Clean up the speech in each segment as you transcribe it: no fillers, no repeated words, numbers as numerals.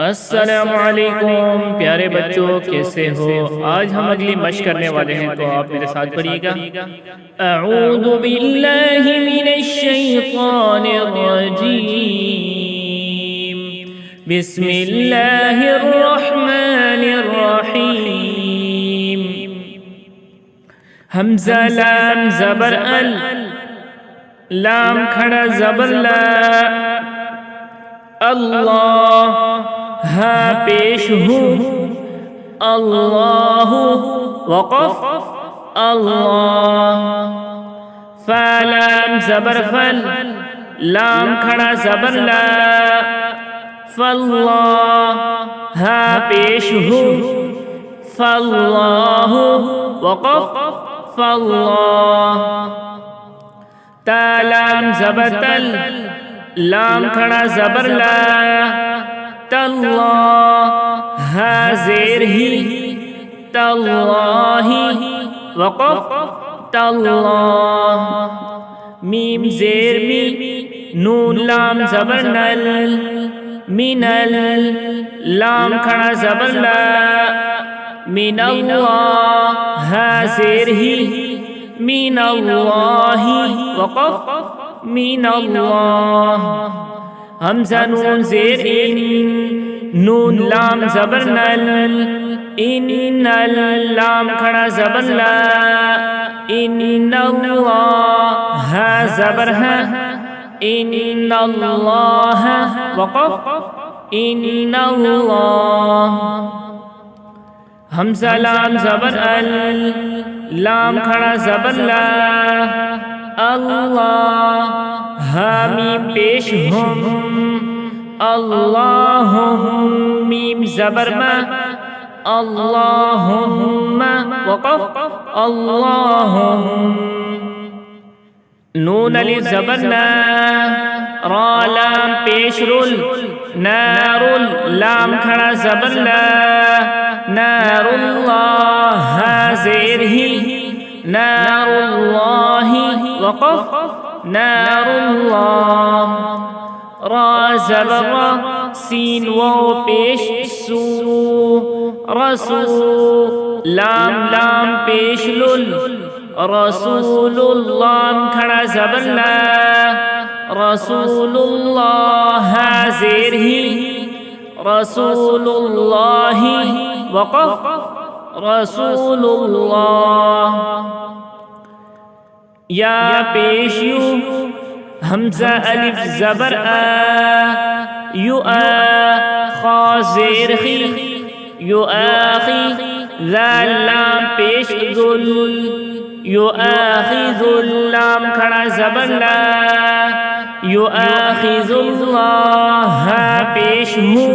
السلام علیکم پیارے بچوں، کیسے ہو؟ آج ہم اگلی مشق کرنے والے ہیں، تو آپ میرے ساتھ پڑھیے گا۔ اعوذ باللہ من الشیطان الرجیم، بسم اللہ الرحمن الرحیم۔ حمزہ لام زبر ال، لام کھڑا زبر لا، اللہ ہا پیش ہو، اللہ وقف اللہ، فا لام زبر فل، لام کھڑا زبر لا، فاللہ ہا پیش ہو، فاللہ وقف فاللہ، تا لام زبر تل، لام کھڑا زبر لا، تاللہ ہا زیر ہی، تاللہ وقف تاللہ، میم زیر می، نون لام زبر نل، منل لام کھڑا زبر لا، من اللہ ہا زیر ہی، من اللہ وقف من اللہ، حمزہ نون زیر ان، نون لام زبر نل، ان لام کھڑا زبر لا، ان اللہ ہا زبر ہے، ان اللہ وقف ان اللہ، حمزہ لام زبر ال، لام کھڑا زبر لا، اللہ ہا میم پیش ہم، اللہم میم زبر ما، اللہم وقف اللہم، نون الف زبر نا، را لام پیش رل، نار لام کھڑا زبر لا، نار اللہ ہا زیر ہی، نار اللہ وقف نار اللہ، را زبر را، سین واو پیش سو، رسو لام لام پیش لل، رسول اللہ کھڑا زبر لا، رسول اللہ ہا زیر ہی، رسول اللہ وقف رسول اللہ، یا پیش یو، حمزہ الف زبر آ، یو آ، خا زیر خی، یو آخی، ذال لام پیش ذل، یو آخی ذل لام کھڑا زبر لا، یو آخی اللہ ہا پیش ہو،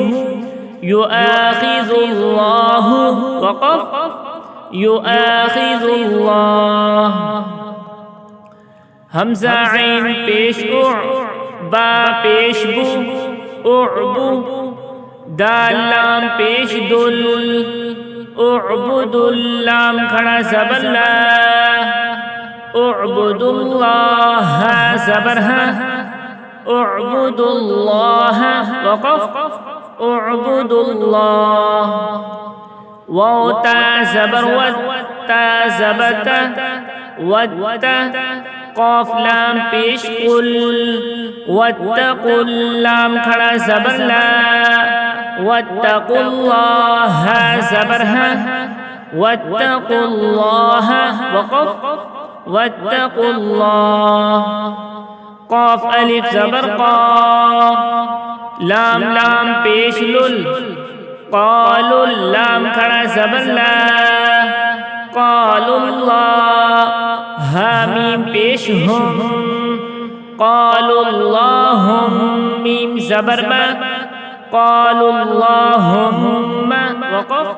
یو آخی اللہ وقف یو آخی اللہ، حمزہ عین پیش اع، با پیش بو، اعبو، دال لام پیش دل، اعبد لام کھڑا زبر لا، اعبد اللہ ہا زبر ہا، اعبد اللہ وقف اعبد اللہ، واو تا زبر ود، تا زبر تا، ود تا، قاف لام پیش قل، واتقوا لام کھڑا زبر لا، واتقوا اللہ ہا زبر ہا، واتقوا اللہ وقف واتقوا اللہ، قاف الف زبر قا، لام لام پیش لل، قالوا لام کھڑا زبر لا، قالوا اللہ ہا میم پیش ہم، قالوا اللہم میم زبر ما، قالوا اللہم وقف